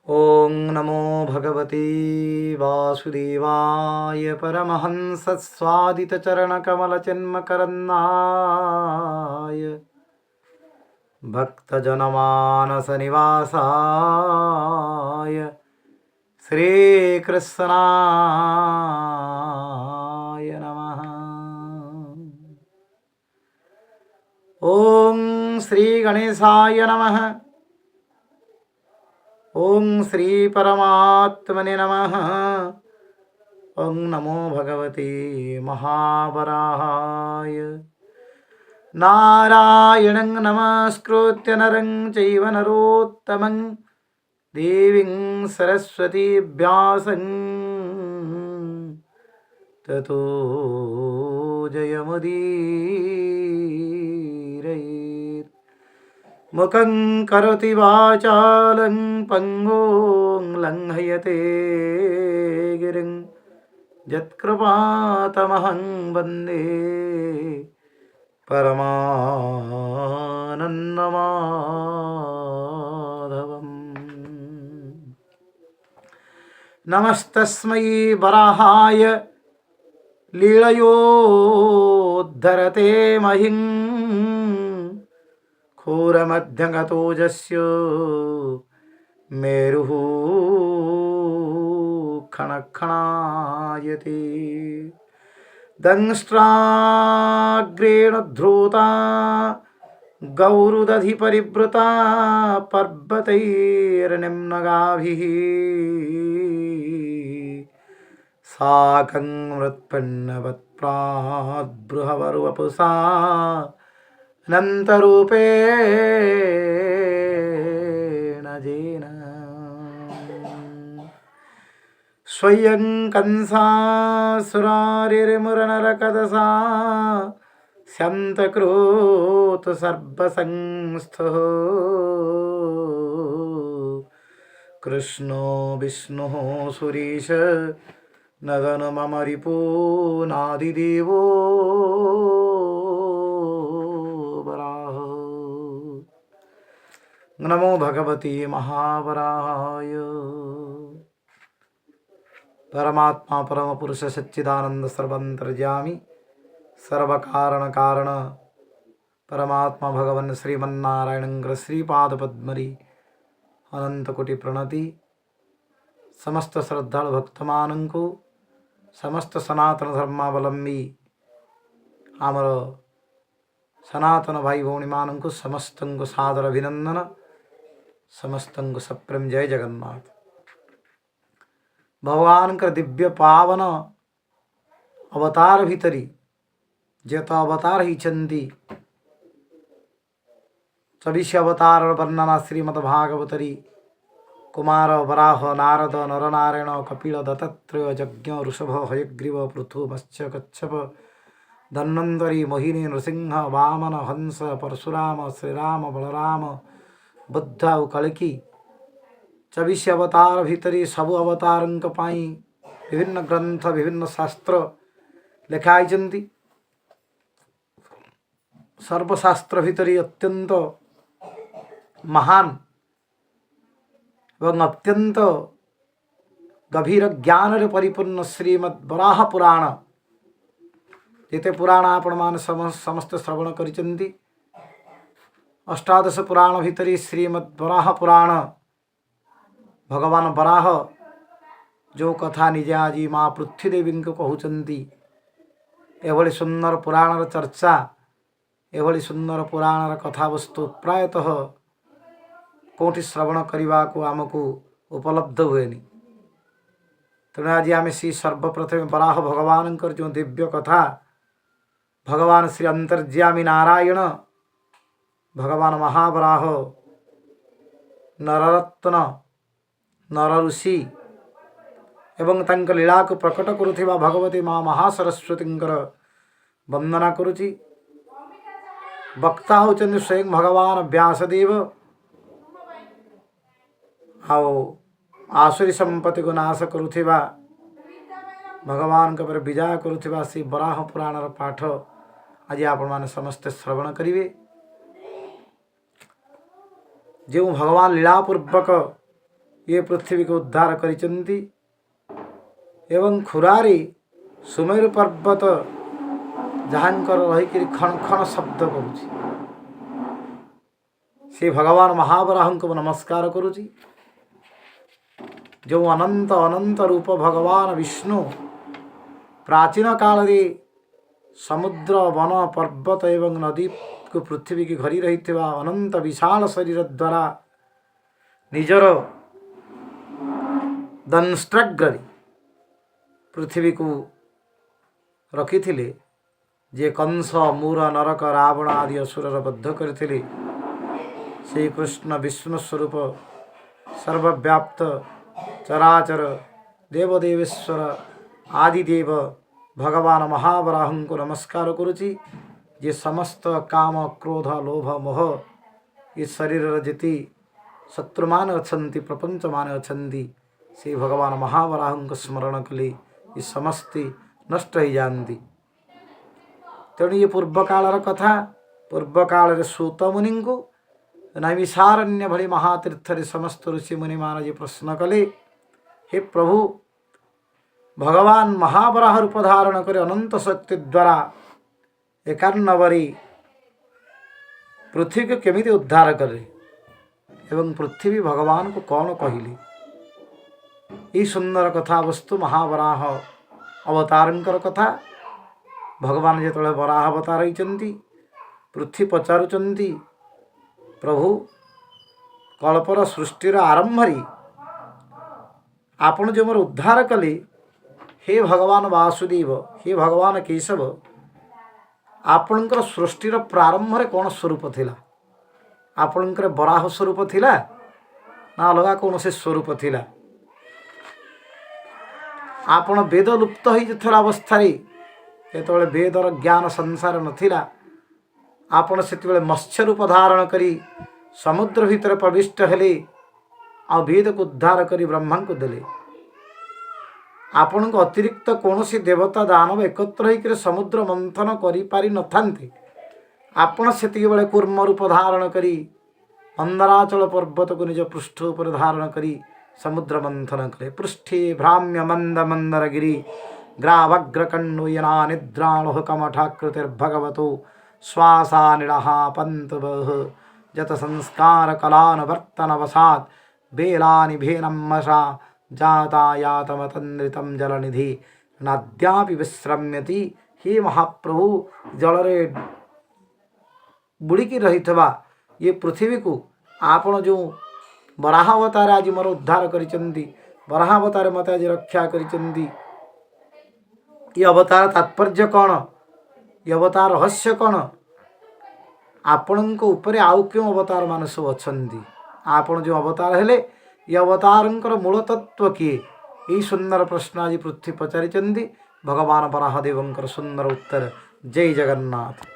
ओं नमो भगवते वासुदेवाय परमहंसस्वादितचरणकमलचिन्मकरन्नाय भक्तजनमानसनिवासाय श्रीकृष्णाय नमः। ओं श्रीगणेशाय नमः। ओं श्री परमात्मने नमः। ओं नमो भगवते महावराहाय। नारायणं नमस्कृत्य नरं चैव नरोत्तमं देवीं सरस्वती व्यासं ततो जयमुदीरयेत्। मुखं करोति वाचालं पङ्गुं लङ्घयते गिरिं यत्कृपातमहं वन्दे परमानन्दमाधवम्। नमस्तस्मै वराहाय लीलयोद्धरते महिं घोरमध्यगतोजस्य मेरुः खणखणायते। दंष्ट्राग्रेण धृता गौरुदधिपरिवृता पर्वतैर्निम्नगाभिः साकं मृत्पिण्डवत्प्राद्बृहवरुवपुषा अनन्तरूपेण जेन स्वयं कंसासुरारिर्मुरनरकदसा स्यन्तक्रोत सर्वसंस्थः कृष्णो विष्णुः सुरेश नदन मम रिपो नादिदेवो वराह। नमो भगवते महावराहाय। परमात्मा परम पुरुष सच्चिदानंद सर्वंतर्यामी सर्वकारण कारण परमात्मा भगवान श्रीमन्नारायण श्रीपाद पद्मरी अनंत कोटि प्रणति। समस्त श्रद्धालु भक्तमान को समस्त सनातन धर्मावलंबी आमर सनातन भाई भौणी मान को समस्त को सादर अभिनंदन। समस्त को सप्रेम जय जगन्नाथ। भगवान का दिव्य पावन अवतार भीतरी जेत अवतार ही चंदी 24 अवतार वर्णना श्रीमद्भागवतरी कुमार वराह नारद नरनारायण कपिल दत्तात्रेय यज्ञ ऋषभ हयग्रीव पृथु मत्स्य कच्छप धन्वंतरी मोहिनी नृसिंह वामन हंस परशुराम श्रीराम बलराम बुद्ध और कल्कि 24 अवतार भीतरी सब अवतारंक पाई विभिन्न ग्रंथ विभिन्न शास्त्र लिखाई। सर्वशास्त्र भीतरी अत्यंत महान एवं अत्यंत गभीर ज्ञान रे परिपूर्ण श्रीमद् वराह पुराण जेते पुराण आपण मान समस्त श्रवण करिसेंती। अष्टादश पुराण भीतरी श्रीमद् वराह पुराण भगवान वराह जो कथा निजे आज माँ पृथ्वीदेवी को कहउचंती। एभली सुंदर पुराणर चर्चा एभली सुंदर पुराणर कथावस्तु प्रायतः कोटि श्रवण करने को आमको उपलब्ध हुएनी। तेणु आज आम श्री सर्वप्रथम वराह भगवान जो दिव्य कथा भगवान श्री अंतर्यामी नारायण भगवान महावराह नररत्न नर ऋषि एवं तंक लीला को प्रकट करुथिबा भगवती माँ महासरस्वती वंदना करुची। वक्ता होचंदी स्वयं भगवान व्यासदेव आओ आसुरी संपत्ति को नाश करुथिबा भगवान के पर विजय करुथिबा श्री वराह पुराणर पाठ आज आपण माने समस्ते श्रवण करिवे। जो भगवान लीलापूर्वक ये पृथ्वी को उद्धार करिचंती एवं खुरारी सुमेरु पर्वत जहाँकर रहीकि खण खण शब्द करुछि से भगवान महावराह को नमस्कार करुछि। जो अनंत अनंत रूप भगवान विष्णु प्राचीन काल रे समुद्र वन पर्वत एवं नदी को पृथ्वी की घरी रही अनंत विशाल शरीर द्वारा निजर दंष्ट्राग्र पृथ्वी को रखी जे कंस मूर नरक रावण आदि असुर बद्ध करथिले श्री कृष्ण विष्णु स्वरूप सर्वव्याप्त चराचर देवदेवेश्वर आदिदेव भगवान महावराह को नमस्कार करुछि। जे समस्त काम क्रोध लोभ मोह ये शरीर जीति शत्रु मान अछंती प्रपंच मान अछंती से भगवान महावराह को स्मरण कले ये समस्ते नष्ट हो जाती। तेणु ये पूर्व कालर कथा पूर्व काल सूत मुनि को नैमिषारण्य भली महातीर्थ समस्त ऋषि मुनि मान जे प्रश्न कले हे प्रभु भगवान महावराह रूप धारण कर अनंत शक्ति द्वारा 91 पृथ्वी को केमिति उद्धार करे एवं पृथ्वी भगवान को कौन कहले ये सुंदर कथा वस्तु महावराह अवतारंकर कथा। भगवान जो वराह अवतार होती पृथ्वी पचारुचंती प्रभु कल्पर सृष्टिर आरंभरी आपण जो मोर उद्धार कले हे भगवान वासुदेव हे भगवान केशव आपणकर सृष्टिर प्रारंभ रे कौन स्वरूप थिला आपणकर वराह स्वरूप थिला ना अलगा कौन से स्वरूप थिला। आपण वेद लुप्त हो अवस्था जो वेदर ज्ञान संसार नथिला आपण से मत्स्य रूप धारण करी समुद्र भितर प्रविष्ट हेले आ वेद को उद्धार करी ब्रह्मा को देले। आपण को अतिरिक्त कौन सी देवता दानव एकत्र होकर समुद्र मंथन करि पारि न थांते आपण सेतिके बेले कूर्म रूप धारण करी मंदराचल पर्वत को निज पृष्ठ पर धारण करी समुद्र मंथन करे। पृष्ठे भ्राम्य मंद मंदरगिरी ग्रावग्रकण्डुयना निद्राणुः कमठाकृतिर्भगवतो श्वासा निड़हा पंतवः जत संस्कार कलानुवर्तनवशात् बेलानि भेनमशा जातायातमतन्द्रितं जलनिधि नद्यापि विश्रम्यति। हे महाप्रभु जलरे बुड़िकी रही ये पृथ्वी को आपण जो वराह अवतार आज मोर उद्धार करिचंदी वराह अवतार मत आज रक्षा करिचंदी ये अवतार तात्पर्य कौन ये अवतार रहस्य कौन आपण उपरे आउ क्यों अवतार मान सब अच्छी आपण जो अवतार हेले ये अवतारंकर मूल तत्व किए यही सुंदर प्रश्न आज पृथ्वी पचारिचंदी भगवान वराहदेवंकर सुंदर उत्तर। जय जगन्नाथ।